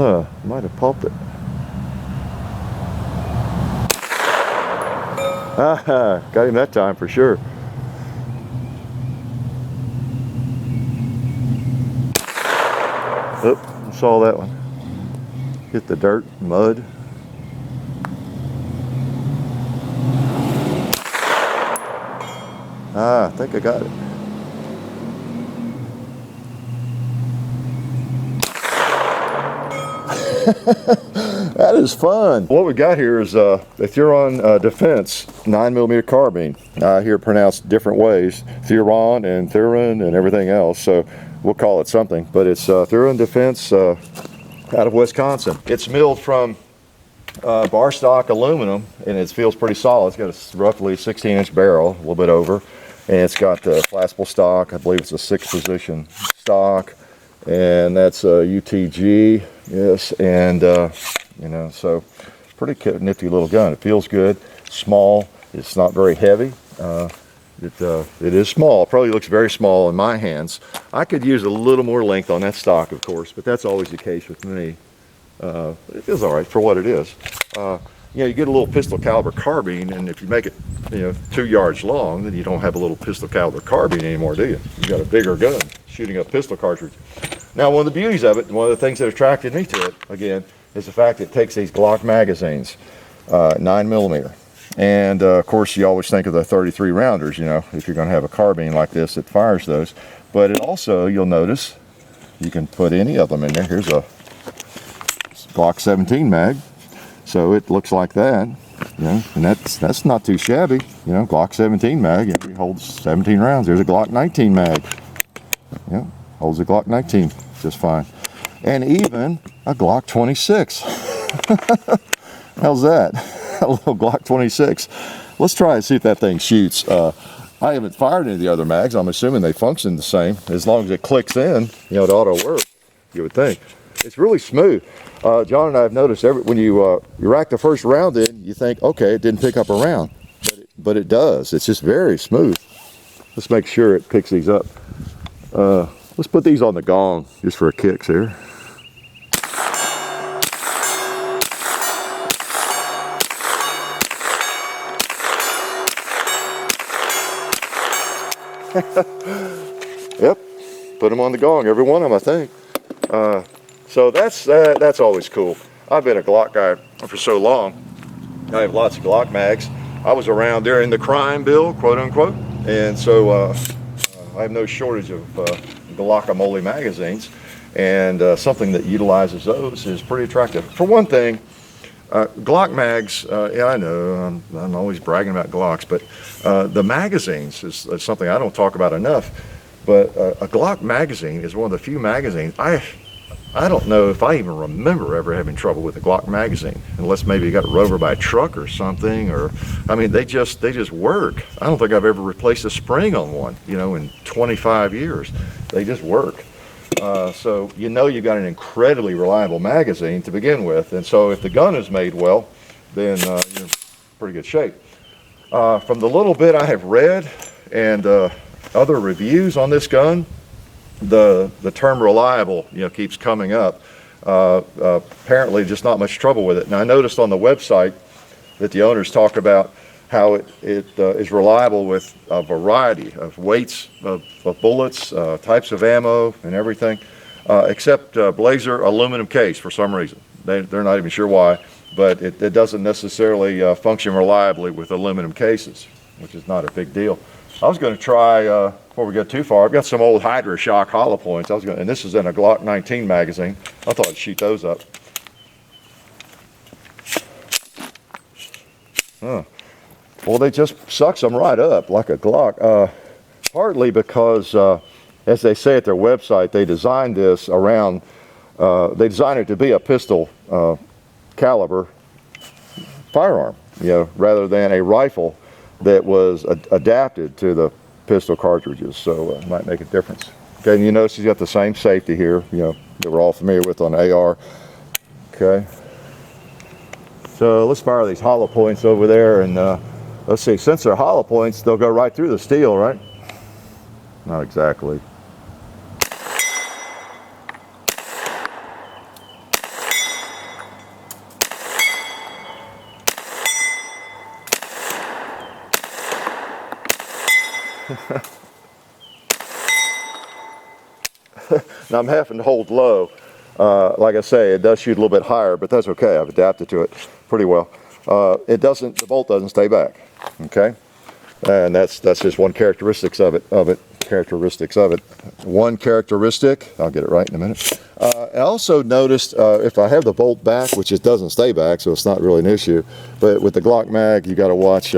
know, might have popped it. Ah, got him that time for sure. Oop, I saw that one. Hit the dirt, mud. Ah, I think I got it. That is fun. What we got here is if you're on defense 9mm carbine. I hear it pronounced different ways, Thuron and Thuron and everything else, so we'll call it something, but it's Thuron Defense out of Wisconsin. It's milled from bar stock aluminum, and it feels pretty solid. It's got a roughly 16-inch barrel, a little bit over, and it's got the flaspable stock. I believe it's a 6-position stock, and that's a UTG, yes, and you know, so pretty nifty little gun. It feels good, small, it's not very heavy. It is small. It probably looks very small in my hands. I could use a little more length on that stock, of course, but that's always the case with me. It feels all right for what it is. You know, you get a little pistol caliber carbine, and if you make it, you know, 2 yards long, then you don't have a little pistol caliber carbine anymore, do you? You got a bigger gun shooting a pistol cartridge. Now, one of the beauties of it, one of the things that attracted me to it, again, is the fact that it takes these Glock magazines, 9mm. And of course, you always think of the 33 rounders, you know, if you're going to have a carbine like this that fires those. But it also, you'll notice, you can put any of them in there. Here's a Glock 17 mag, so it looks like that, you know, and that's not too shabby, you know. Glock 17 mag, you know, it holds 17 rounds. There's a Glock 19 mag, yeah, holds a Glock 19 just fine, and even a Glock 26. How's that? A little Glock 26. Let's try and see if that thing shoots. I haven't fired any of the other mags. I'm assuming they function the same. As long as it clicks in, you know, it ought to work, you would think. It's really smooth. John and I have noticed when you rack the first round in, you think, okay, it didn't pick up a round, but it does. It's just very smooth. Let's make sure it picks these up. Let's put these on the gong just for a kicks here. Yep, put them on the gong, every one of them, I think. So that's always cool. I've been a Glock guy for so long. I have lots of Glock mags. I was around during the crime bill, quote unquote, and so I have no shortage of Glock-a-mole magazines, and something that utilizes those is pretty attractive. For one thing, Glock mags, yeah, I know, I'm always bragging about Glocks, but the magazines is something I don't talk about enough. But a Glock magazine is one of the few magazines, I don't know if I even remember ever having trouble with a Glock magazine, unless maybe you got run over by a truck or something, or, I mean, they just work. I don't think I've ever replaced a spring on one, you know, in 25 years. They just work. So you know you've got an incredibly reliable magazine to begin with, and so if the gun is made well, then you're in pretty good shape. From the little bit I have read and other reviews on this gun, the term reliable, you know, keeps coming up. Apparently just not much trouble with it. And I noticed on the website that the owners talk about how it is reliable with a variety of weights of bullets, types of ammo and everything, except Blazer aluminum case for some reason. They're not even sure why, but it doesn't necessarily function reliably with aluminum cases, which is not a big deal. I was going to try, before we get too far, I've got some old Hydra Shock hollow points. And this is in a Glock 19 magazine. I thought I'd shoot those up. Huh. Well, they just sucks them right up like a Glock. Partly because, as they say at their website, they designed this around, they designed it to be a pistol caliber firearm, you know, rather than a rifle that was adapted to the pistol cartridges, so it might make a difference. Okay, and you notice he's got the same safety here, you know, that we're all familiar with on AR. Okay, so let's fire these hollow points over there, and let's see, since they're hollow points, they'll go right through the steel, right? Not exactly. Now I'm having to hold low. Like I say, it does shoot a little bit higher, but that's okay. I've adapted to it pretty well. The bolt doesn't stay back. Okay, and that's just one characteristics of it. One characteristic. I'll get it right in a minute. I also noticed if I have the bolt back, which it doesn't stay back, so it's not really an issue. But with the Glock mag, you got to watch.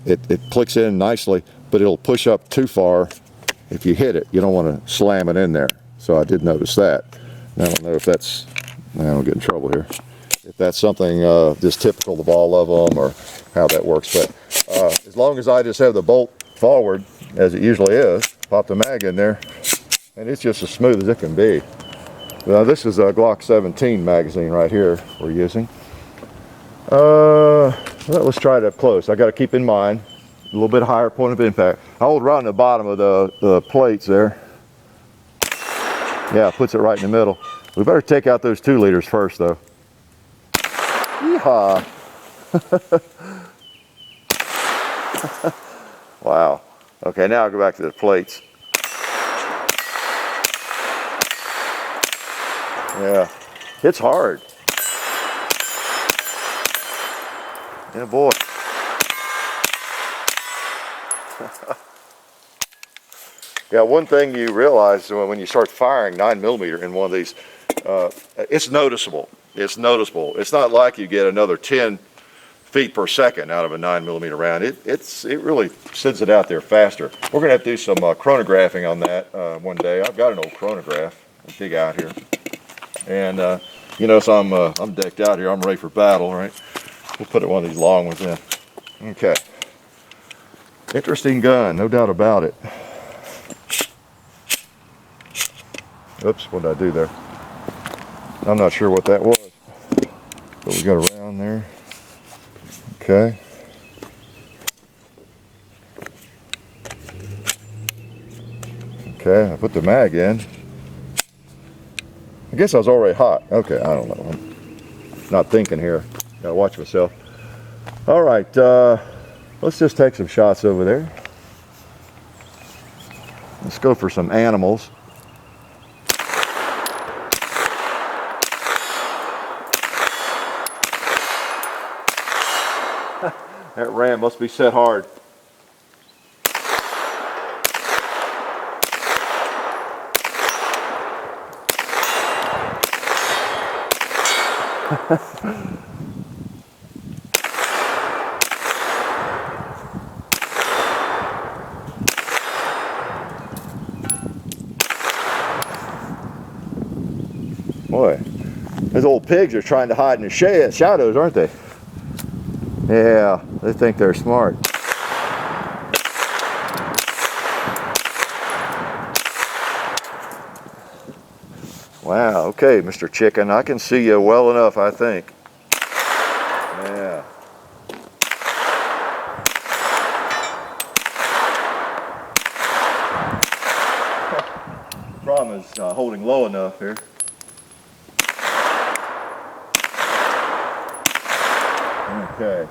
It clicks in nicely, but it'll push up too far. If you hit it, you don't want to slam it in there. So I did notice that. I don't know if that's. I don't get in trouble here. If that's something just typical of all of them, or how that works. But as long as I just have the bolt forward, as it usually is, pop the mag in there, and it's just as smooth as it can be. Now this is a Glock 17 magazine right here we're using. Well, let's try it up close. I got to keep in mind a little bit higher point of impact. I hold right on the bottom of the plates there. Yeah, puts it right in the middle. We better take out those 2 liters first, though. Yeehaw! Wow. Okay, now I'll go back to the plates. Yeah, it's hard. Yeah, boy. Yeah, one thing you realize when you start firing 9mm in one of these, it's noticeable. It's noticeable. It's not like you get another 10 feet per second out of a 9mm round. It really sends it out there faster. We're gonna have to do some chronographing on that one day. I've got an old chronograph, a big out here, and you know, so I'm decked out here. I'm ready for battle, right? We'll put one of these long ones in. Okay. Interesting gun, no doubt about it. Oops, what did I do there? I'm not sure what that was, but we got around there. Okay. Okay, I put the mag in. I guess I was already hot. Okay, I don't know. I'm not thinking here. Gotta watch myself. All right, let's just take some shots over there. Let's go for some animals. That ram must be set hard. Boy, those old pigs are trying to hide in the shadows, aren't they? Yeah, they think they're smart. Wow, okay, Mr. Chicken, I can see you well enough, I think. Yeah. Problem is holding low enough here. Okay.